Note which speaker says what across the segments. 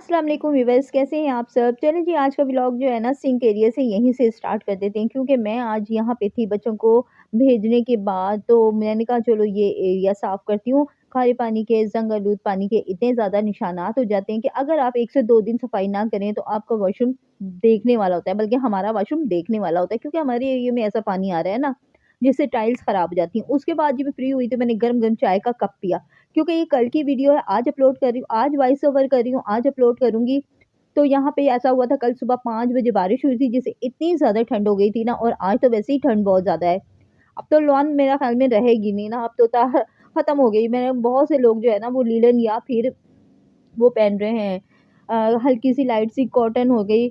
Speaker 1: अस्सलाम वालेकुम व्यूअर्स, कैसे हैं आप सब? चलें जी, आज का व्लॉग जो है ना सिंक एरिया से यहीं से स्टार्ट कर देते हैं क्योंकि मैं आज यहाँ पे थी बच्चों को भेजने के बाद, तो मैंने कहा चलो ये एरिया साफ़ करती हूँ। खारे पानी के, ज़ंग-आलूद पानी के इतने ज़्यादा निशानात हो जाते हैं कि अगर आप 1 से 2 दिन सफाई ना करें तो आपका वॉशरूम देखने वाला होता है, बल्कि हमारा वॉशरूम देखने वाला होता है क्योंकि हमारे एरिया में ऐसा पानी आ रहा है ना, जिससे टाइल्स ख़राब हो जाती हैं। उसके बाद जब मैं फ्री हुई तो मैंने गरम-गरम चाय का कप पिया। क्योंकि ये कल की वीडियो है, आज अपलोड कर रही हूँ, आज वॉइस ओवर कर रही हूँ, आज अपलोड करूँगी। तो यहाँ पे ऐसा हुआ था, कल सुबह 5 बजे बारिश हुई थी जिससे इतनी ज़्यादा ठंड हो गई थी ना, और आज तो वैसे ही ठंड बहुत ज़्यादा है। अब तो लॉन मेरा ख़्याल में रहेगी नहीं ना, अब तो ख़त्म हो गई। मैंने बहुत से लोग जो है ना वो लीलन या फिर वो पहन रहे हैं, हल्की सी लाइट सी कॉटन हो गई,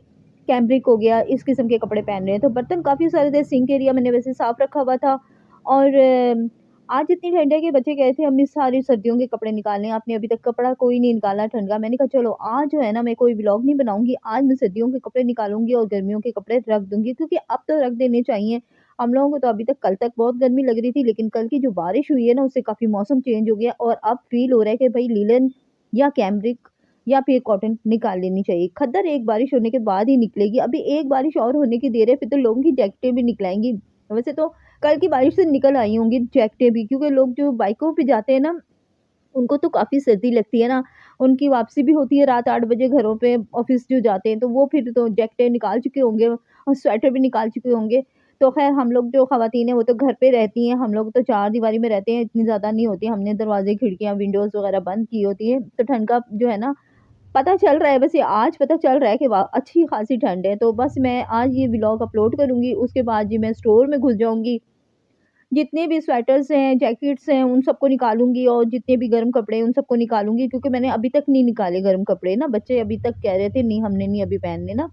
Speaker 1: कैम्ब्रिक हो गया, इस किस्म के कपड़े पहन रहे हैं। तो बर्तन काफ़ी सारे थे, सिंक एरिया मैंने वैसे साफ़ रखा हुआ था। और आज इतनी ठंड है कि बच्चे कहे थे अम्मी सारी सर्दियों के कपड़े निकालने, आपने अभी तक कपड़ा कोई नहीं निकाला ठंड का। मैंने कहा चलो आज जो है ना मैं कोई व्लॉग नहीं बनाऊँगी, आज मैं सर्दियों के कपड़े निकालूँगी और गर्मियों के कपड़े रख दूँगी, क्योंकि अब तो रख देने चाहिए। हम लोगों को तो अभी तक, कल तक बहुत गर्मी लग रही थी, लेकिन कल की जो बारिश हुई है ना उससे काफ़ी मौसम चेंज हो गया और अब फ़ील हो रहा है कि भई लिनन या कैम्ब्रिक या फिर कॉटन निकाल लेनी चाहिए। खद्दर एक बारिश होने के बाद ही निकलेगी, अभी एक बारिश और होने की देर है, फिर तो लोगों की जैकेटें भी निकल आएँगी। वैसे तो कल की बारिश से निकल आई होंगी जैकेटें भी, क्योंकि लोग जो बाइकों पे जाते हैं ना, उनको तो काफ़ी सर्दी लगती है ना, उनकी वापसी भी होती है रात 8 बजे घरों पे, ऑफ़िस जो जाते हैं, तो वो फिर तो जैकेटें निकाल चुके होंगे और स्वेटर भी निकाल चुके होंगे। तो ख़ैर हम लोग जो ख़वातीन हैं वो तो घर पे रहती हैं, हम लोग तो चारदीवारी में रहते हैं, इतनी ज़्यादा नहीं होती, हमने दरवाज़े, खिड़कियाँ, विंडोज़ वग़ैरह बंद की होती हैं, तो ठंड का जो है ना पता चल रहा है, बस ये आज पता चल रहा है कि वाह! अच्छी खासी ठंड है। तो बस मैं आज ये व्लॉग अपलोड करूँगी, उसके बाद जी मैं स्टोर में घुस जाऊँगी। जितने भी स्वेटर्स हैं, जैकेट्स हैं, उन सबको निकालूँगी और जितने भी गर्म कपड़े हैं, उन सबको निकालूँगी, क्योंकि मैंने अभी तक नहीं निकाले गर्म कपड़े ना, बच्चे अभी तक कह रहे थे नहीं हमने नहीं अभी पहनने ना।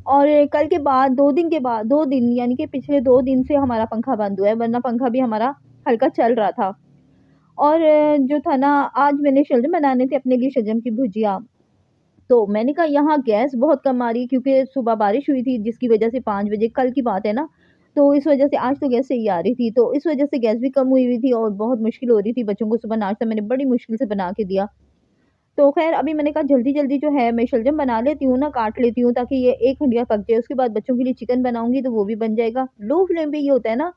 Speaker 1: और कल के बाद 2 दिन के बाद 2 दिन यानी कि पिछले 2 दिन से हमारा पंखा बंद हुआ है, वरना पंखा भी हमारा हल्का चल रहा था। और जो था ना, आज मैंने शलजम बनाने थे अपने लिए, शलजम की भुजिया। तो मैंने कहा यहाँ गैस बहुत कम आ रही है क्योंकि सुबह बारिश हुई थी जिसकी वज़ह से 5 बजे, कल की बात है ना, तो इस वज़ह से आज तो गैस सही आ रही थी। तो इस वज़ह से गैस भी कम हुई थी और बहुत मुश्किल हो रही थी, बच्चों को सुबह नाश्ता मैंने बड़ी मुश्किल से बना के दिया। तो ख़ैर अभी मैंने कहा जल्दी-जल्दी जो है मैं शलजम बना लेती हूँ ना, काट लेती हूँ ताकि ये 1 हंडिया पक जाए, उसके बाद बच्चों के लिए चिकन बनाऊँगी तो वो भी बन जाएगा। लो फ्लेम पे ये होता है ना,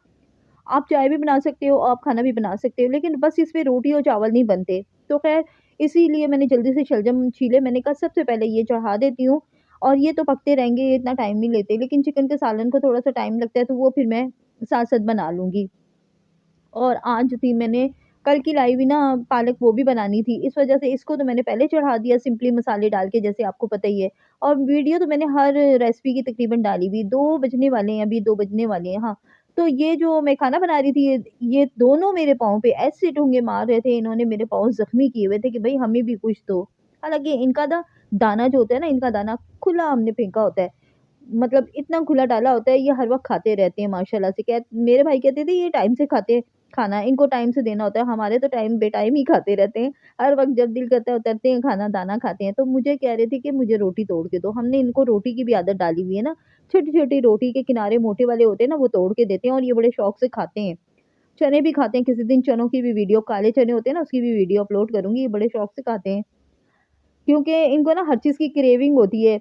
Speaker 1: आप चाय भी बना सकते हो, आप खाना भी बना सकते हो, लेकिन बस इसमें रोटी और चावल नहीं बनते। तो ख़ैर इसीलिए मैंने जल्दी से शलजम छीले, मैंने कहा सबसे पहले ये चढ़ा देती हूँ और ये तो पकते रहेंगे, ये इतना टाइम नहीं लेते। लेकिन चिकन के सालन को थोड़ा-सा टाइम लगता है, तो वो फिर मैं साथ-साथ बना लूँगी। और आज थी मैंने कल की लाई हुई ना पालक, वो भी बनानी थी। इस वज़ह से इसको तो मैंने पहले चढ़ा दिया सिंपली मसाले डाल के, जैसे आपको पता ही है। और वीडियो तो मैंने हर रेसिपी की तकरीबन डाली हुई, 2 बजने वाले हैं, अभी 2 बजने वाले हैं, हाँ। तो ये जो मैं खाना बना रही थी, ये दोनों मेरे पाँव पे ऐसे डूंगे मार रहे थे, इन्होंने मेरे पाँव ज़ख्मी किए हुए थे कि भई हमें भी कुछ दो। हालाँकि इनका ना दाना जो होता है ना, इनका दाना खुला हमने फेंका होता है। मतलब इतना खुला डाला होता है, ये हर वक़्त खाते रहते हैं माशाल्लाह से। मेरे भाई कहते थे ये टाइम से खाते हैं खाना, इनको टाइम से देना होता है, हमारे तो टाइम बेटाइम ही खाते रहते हैं। हर वक़्त जब दिल करता है उतरते हैं खाना, दाना खाते हैं। तो मुझे कह रहे थे कि मुझे रोटी तोड़ के दो, हमने इनको रोटी की भी आदत डाली हुई है ना, छोटी-छोटी रोटी के किनारे मोटे वाले होते हैं ना, वो तोड़ के देते हैं और ये बड़े शौक से खाते हैं। चने भी खाते हैं, किसी दिन चनों की भी वीडियो, काले चने होते हैं ना, उसकी भी वीडियो अपलोड करूँगी, ये बड़े शौक से खाते हैं। क्योंकि इनको ना हर चीज़ की क्रेविंग होती है।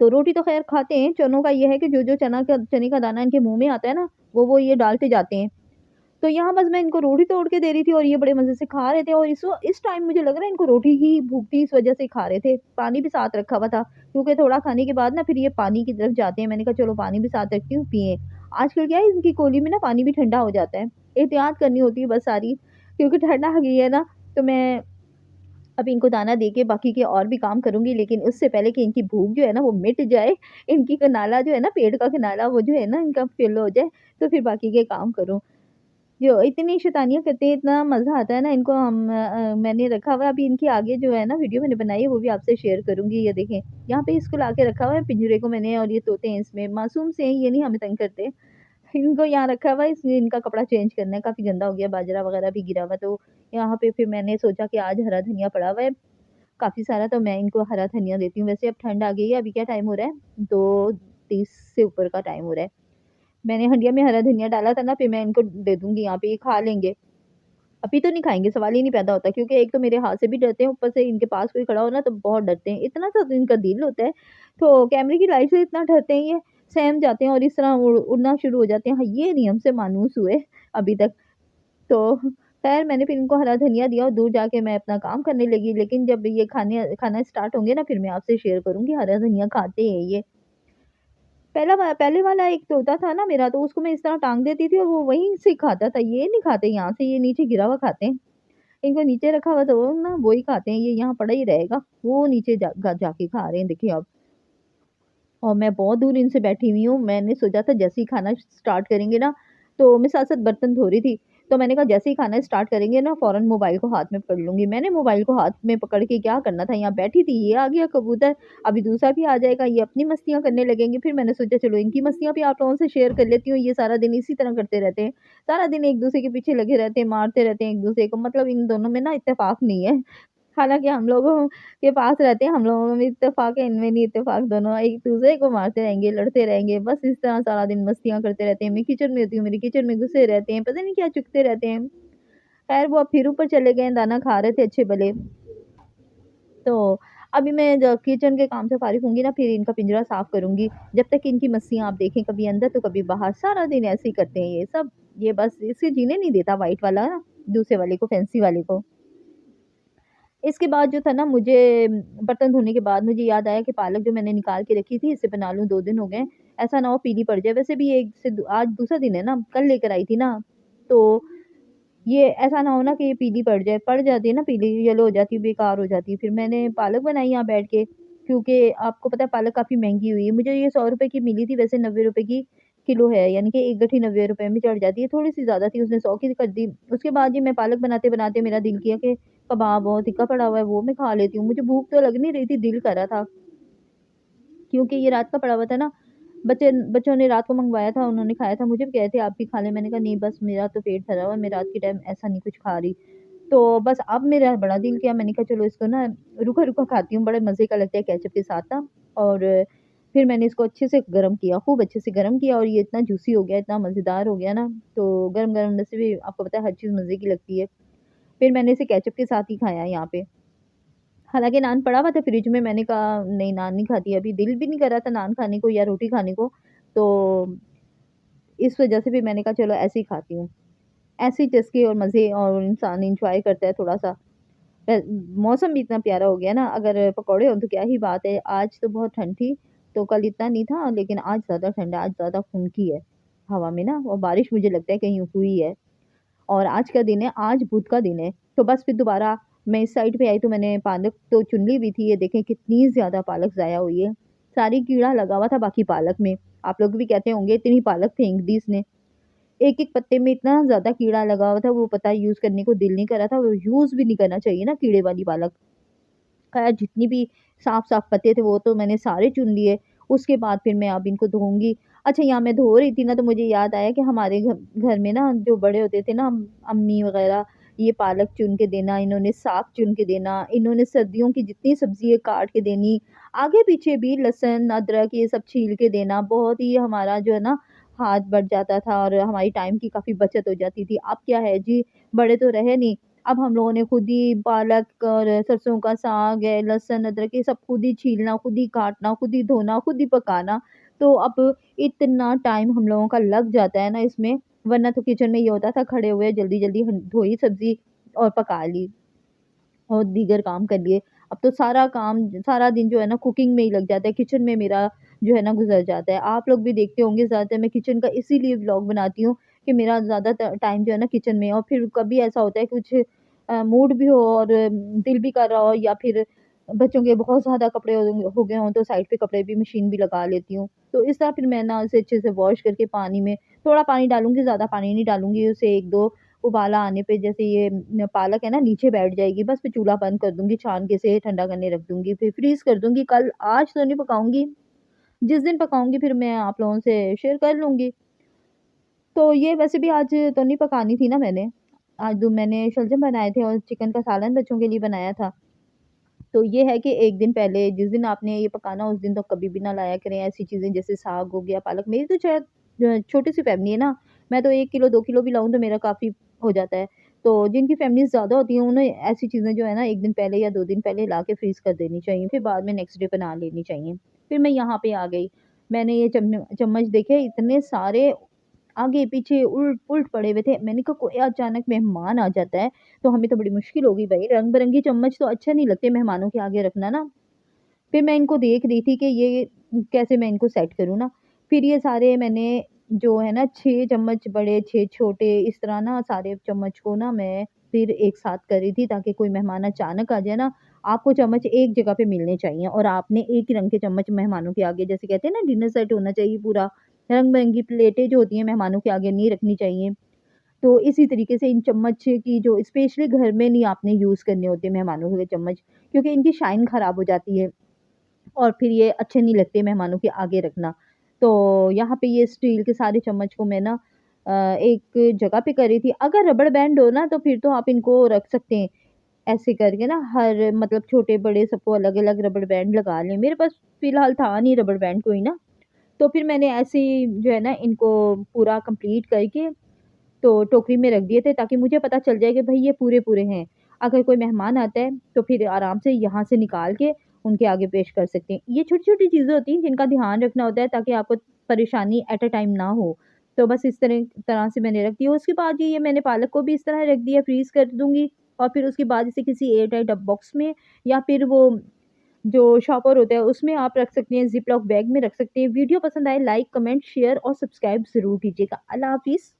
Speaker 1: तो रोटी तो ख़ैर खाते हैं, चनों का ये है कि जो-जो चने का दाना इनके मुँह में आता है ना, वो ये डालते जाते हैं। तो यहाँ बस मैं इनको रोटी तोड़ के दे रही थी और ये बड़े मज़े से खा रहे थे, और इस टाइम मुझे लग रहा है इनको रोटी की भूख थी, इस वज़ह से खा रहे थे। पानी भी साथ रखा हुआ था, क्योंकि थोड़ा खाने के बाद ना फिर ये पानी की तरफ जाते हैं। मैंने कहा चलो पानी भी साथ रखती हूँ, पिएँ। आजकल क्या है, इनकी कोली में ना पानी भी ठंडा हो जाता है। एहतियात करनी होती है बस सारी, क्योंकि ठंड आ गई है ना, तो मैं अब इनको दाना दे के बाकी के और भी काम करूँगी, लेकिन उससे पहले कि इनकी भूख जो है ना वो मिट जाए, इनकी कनाला जो है ना, पेट का कनाला वो जो है ना इनका फ़िल हो जाए, तो फिर बाकी के काम करूँ। जो इतनी शैतानियाँ करते हैं, इतना मज़ा आता है ना इनको, मैंने रखा हुआ है अभी इनके आगे जो है ना, वीडियो मैंने बनाई है वो भी आपसे शेयर करूँगी। ये देखें, यहाँ पे इसको लाके रखा हुआ है पिंजरे को मैंने, और ये तोते हैं इसमें, मासूम से हैं, ये नहीं हमें तंग करते। इनको यहाँ रखा हुआ है, इसलिए इनका कपड़ा चेंज करना है, काफ़ी गंदा हो गया, बाजरा वगैरह भी गिरा हुआ है, तो यहाँ पे फिर मैंने सोचा कि आज हरा धनिया पड़ा हुआ है काफ़ी सारा, तो मैं इनको हरा धनिया देती हूँ। वैसे अब ठंड आ गई है, अभी क्या टाइम हो रहा है? 2:30 से ऊपर का टाइम हो रहा है। मैंने हंडिया में हरा धनिया डाला था ना, फिर मैं इनको दे दूँगी यहाँ पे, ये खा लेंगे। अभी तो नहीं खाएँगे, सवाल ही नहीं पैदा होता क्योंकि एक तो मेरे हाथ से भी डरते हैं, ऊपर से इनके पास कोई खड़ा हो ना तो बहुत डरते हैं। इतना सा तो इनका दिल होता है, तो कैमरे की लाइट से इतना डरते हैं ये, सहम जाते हैं और इस तरह उड़ना शुरू हो जाते हैं। हाँ, ये नहीं हमसे मानूस हुए अभी तक। तो ख़ैर मैंने फिर इनको हरा धनिया दिया और दूर जाके मैं अपना काम करने लगी। लेकिन जब ये खाना स्टार्ट होंगे ना फिर मैं आपसे शेयर करूँगी हरा धनिया खाते हैं ये। पहले वाला एक तोता था ना मेरा तो उसको मैं इस तरह टाँग देती थी और वो वहीं से खाता था। ये नहीं खाते यहाँ से, ये नीचे गिरा हुआ खाते हैं। इनको नीचे रखा हुआ तो वो ना वो ही खाते हैं, ये यहाँ पड़ा ही रहेगा। वो नीचे जाके खा रहे हैं देखिए अब। और मैं बहुत दूर इनसे बैठी हुई हूँ। मैंने सोचा था जैसे ही खाना स्टार्ट करेंगे ना, तो मैं साथ-साथ बर्तन धो रही थी। तो मैंने कहा जैसे ही खाना स्टार्ट करेंगे ना फ़ौरन मोबाइल को हाथ में पकड़ लूँगी। मैंने मोबाइल को हाथ में पकड़ के क्या करना था, यहाँ बैठी थी, ये आ गया कबूतर, अभी दूसरा भी आ जाएगा, ये अपनी मस्तियाँ करने लगेंगे। फिर मैंने सोचा चलो इनकी मस्तियाँ भी आप लोगों से शेयर कर लेती हूँ, ये सारा दिन इसी तरह करते रहते हैं। सारा दिन एक-दूसरे के पीछे लगे रहते हैं, मारते रहते हैं एक-दूसरे को, मतलब इन दोनों में ना इत्तेफ़ाक नहीं है। हालाँकि हम लोगों के पास रहते हैं, हम लोगों में इत्तेफ़ाक है, इनमें नहीं इत्तेफ़ाक, दोनों एक-दूसरे को मारते रहेंगे, लड़ते रहेंगे, बस इस तरह सारा दिन मस्तियाँ करते रहते हैं। मैं किचन में होती हूँ, मेरे किचन में घुसे रहते हैं, पता नहीं क्या चुगते रहते हैं। ख़ैर वो अब फिर ऊपर चले गए हैं, दाना खा रहे थे अच्छे भले। तो अभी मैं ज किचन के काम से फ़ारिग होंगी ना, फिर इनका पिंजरा साफ़ करूँगी। जब तक इनकी मस्तियाँ आप देखें, कभी अंदर तो कभी बाहर, सारा दिन ऐसे ही करते हैं ये सब। ये बस इसे जीने नहीं देता व्हाइट वाला ना, दूसरे वाले को, फैंसी वाले को। इसके बाद जो था ना मुझे बर्तन धोने के बाद मुझे याद आया कि पालक जो मैंने निकाल के रखी थी इसे बना लूँ, 2 दिन हो गए। ऐसा ना हो पीली पड़ जाए। वैसे भी एक से दू आज दूसरा दिन है ना, कल लेकर आई थी ना, तो ये ऐसा ना हो ना कि ये पीली पड़ जाए। पड़ जाती है ना पीली, येलो हो जाती है, बेकार हो जाती है। फिर मैंने पालक बनाई यहाँ बैठ के, क्योंकि आपको पता है पालक काफ़ी महँगी हुई है। मुझे ये ₹100 की मिली थी, वैसे ₹90 की किलो है, यानी कि 1 गठरी ₹90 में चढ़ जाती है। थोड़ी-सी ज़्यादा थी, उसने 100 की कर दी। उसके बाद ये मैं पालक बनाते-बनाते मेरा दिल किया कि कबाब और टिक्का पड़ा हुआ है, वो मैं खा लेती हूँ। मुझे भूख तो लग नहीं रही थी, दिल कर रहा था, क्योंकि ये रात का पड़ा हुआ था ना। बच्चों ने रात को मँगवाया था, उन्होंने खाया था, मुझे भी कहे थे आप भी खा लें। मैंने कहा नहीं बस मेरा तो पेट भरा हुआ है, मैं रात के टाइम ऐसा नहीं कुछ खा रही। तो बस अब मेरा बड़ा दिल किया, मैंने कहा चलो इसको ना रूखा-रूखा खाती हूँ, बड़े मज़े का लगता है केचअप के साथ ना। और फिर मैंने इसको अच्छे से गरम किया, खूब अच्छे से गरम किया और ये इतना जूसी हो गया, इतना मज़ेदार हो गया ना, तो गरम-गरम में से भी आपको पता है हर चीज़ मज़े की लगती है। फिर मैंने इसे केचअप के साथ ही खाया यहाँ पे। हालाँकि नान पड़ा हुआ था फ्रिज में, मैंने कहा नहीं नान नहीं खाती अभी, दिल भी नहीं कर रहा था नान खाने को या रोटी खाने को, तो इस वज़ह से फिर मैंने कहा चलो ऐसे ही खाती हूँ। ऐसे ही चस्के और मज़े और इंसान एन्जॉय करता है थोड़ा-सा। अ, मौसम भी इतना प्यारा हो गया ना, अगर पकौड़े हों तो क्या ही बात है। आज तो बहुत ठंड थी, तो कल इतना नहीं था, लेकिन आज ज़्यादा ठंड है, आज ज़्यादा खुनकी है हवा में ना, और बारिश मुझे लगता है कहीं हुई है। और आज का दिन है, आज बुध का दिन है। तो बस फिर दोबारा मैं इस साइड पे आई तो मैंने पालक तो चुन ली हुई थी, ये देखें कितनी ज़्यादा पालक ज़ाया हुई है। सारी कीड़ा लगा हुआ था बाकी पालक में। आप लोग भी कहते होंगे इतनी पालक फेंक दी इसने। एक-एक पत्ते में इतना ज़्यादा कीड़ा लगा हुआ था, वो पता है यूज़ करने को दिल नहीं कर रहा था, वो यूज़ भी नहीं करना चाहिए ना कीड़े वाली पालक। खैर जितनी भी साफ-साफ पत्ते थे वो तो मैंने सारे चुन लिए, उसके बाद फिर मैं अब इनको धोऊँगी। अच्छा यहाँ मैं धो रही थी ना तो मुझे याद आया कि हमारे घर में ना जो बड़े होते थे ना अम्मी वग़ैरह, ये पालक चुन के देना, इन्होंने साग चुन के देना, इन्होंने सर्दियों की जितनी सब्ज़ी है काट के देनी, आगे-पीछे भी लहसुन, अदरक ये सब छील के देना, बहुत ही हमारा जो है ना हाथ बँट जाता था और हमारी टाइम की काफ़ी बचत हो जाती थी। अब क्या है जी, बड़े तो रहे नहीं, अब हम लोगों ने खुद ही पालक और सरसों का साग है, लहसुन, अदरक ये सब खुद ही छीलना, खुद ही काटना, खुद ही धोना, खुद ही पकाना। तो अब इतना टाइम हम लोगों का लग जाता है ना इसमें, वरना तो किचन में ये होता था खड़े हुए जल्दी-जल्दी धोई सब्ज़ी और पका ली और दीगर काम कर लिए। अब तो सारा काम सारा दिन जो है ना कुकिंग में ही लग जाता है, किचन में मेरा जो है ना गुज़र जाता है। आप लोग भी देखते होंगे ज़्यादातर मैं किचन का इसीलिए व्लॉग बनाती हूँ कि मेरा ज़्यादा टाइम जो है ना किचन में है और फिर कभी ऐसा होता है कुछ मूड भी हो और दिल भी कर रहा हो या फिर बच्चों के बहुत ज़्यादा कपड़े हो गए हों तो साइड पे कपड़े भी मशीन भी लगा लेती हूँ। तो इस तरह फिर मैं ना उसे अच्छे से वॉश करके पानी में थोड़ा पानी डालूँगी, ज़्यादा पानी नहीं डालूँगी, उसे 1-2 उबाला आने पे जैसे ये पालक है ना नीचे बैठ जाएगी, बस फिर चूल्हा बंद कर दूँगी, छान के इसे ठंडा करने रख दूँगी, फिर फ्रीज़ कर दूँगी कल आज तो नहीं पकाऊँगी, जिस दिन पकाऊँगी फिर मैं आप लोगों से शेयर कर लूँगी। तो ये वैसे भी आज तो नहीं पकानी थी ना मैंने, आज तो मैंने शलजम बनाए थे और चिकन का सालन बच्चों के लिए बनाया था। तो ये है कि 1 दिन पहले जिस दिन आपने ये पकाना उस दिन तो कभी भी ना लाया करें ऐसी चीज़ें जैसे साग हो गया, पालक मेरी तो शायद छोटी-सी फैमिली है ना, मैं तो 1 किलो 2 किलो भी लाऊँ तो मेरा काफ़ी हो जाता है। तो जिनकी फैमिलीज़ ज़्यादा होती हैं, उन्हें ऐसी चीज़ें जो है ना 1 दिन पहले या 2 दिन पहले ला के फ्रीज़ कर देनी चाहिए, फिर बाद में नेक्स्ट डे बना लेनी चाहिए। फिर मैं यहाँ पे आ गई, मैंने ये चम्मच देखे इतने सारे आगे-पीछे उलट-पुलट पड़े हुए थे। मैंने कहा कोई अचानक मेहमान आ जाता है, तो हमें तो बड़ी मुश्किल होगी भई, रंग-बिरंगी चम्मच तो अच्छे नहीं लगते मेहमानों के आगे रखना ना। फिर मैं इनको देख रही थी कि ये कैसे मैं इनको सेट करूँ ना। फिर ये सारे मैंने जो है ना 6 चम्मच बड़े, 6 छोटे इस तरह ना सारे चम्मच को ना मैं फिर एक साथ कर रही थी ताकि कोई मेहमान अचानक आ जाए ना, आपको चम्मच एक जगह पे मिलने चाहिए और आपने एक ही रंग के चम्मच मेहमानों के आगे जैसे कहते हैं ना डिनर सेट होना चाहिए पूरा, रंग-बिरंगी प्लेटें जो होती हैं मेहमानों के आगे नहीं रखनी चाहिए। तो इसी तरीके से इन चम्मच की जो स्पेशली घर में नहीं आपने यूज़ करने होते मेहमानों के लिए चम्मच, क्योंकि इनकी शाइन खराब हो जाती है। और फिर ये अच्छे नहीं लगते मेहमानों के आगे रखना। तो यहाँ पे ये स्टील के सारे चम्मच को मैं ना एक जगह पे कर रही थी। अगर रबड़ बैंड हो ना तो फिर तो आप इनको रख सकते हैं। ऐसे करके ना हर मतलब छोटे-बड़े सबको अलग-अलग रबड़ बैंड लगा लें। मेरे पास फ़िलहाल था नहीं रबड़ बैंड कोई ना, तो फिर मैंने ऐसे ही जो है ना इनको पूरा कंप्लीट करके तो टोकरी में रख दिए थे ताकि मुझे पता चल जाए कि भई ये पूरे-पूरे हैं। अगर कोई मेहमान आता है तो फिर आराम से यहाँ से निकाल के उनके आगे पेश कर सकते हैं। ये छोटी-छोटी चीज़ें होती हैं जिनका ध्यान रखना होता है ताकि आपको परेशानी एट अ टाइम ना हो। तो बस इस तरह से मैंने रख दिया। उसके बाद ये मैंने पालक को भी इस तरह रख दिया, फ्रीज़ कर दूँगी और फिर उसके बाद इसे किसी एयर टाइट बॉक्स में या फिर वो जो शॉपर होता है उसमें आप रख सकते हैं, ज़िप लॉक बैग में रख सकते हैं। वीडियो पसंद आए लाइक, कमेंट, शेयर और सब्सक्राइब ज़रूर कीजिएगा। अल्लाह हाफ़िज़।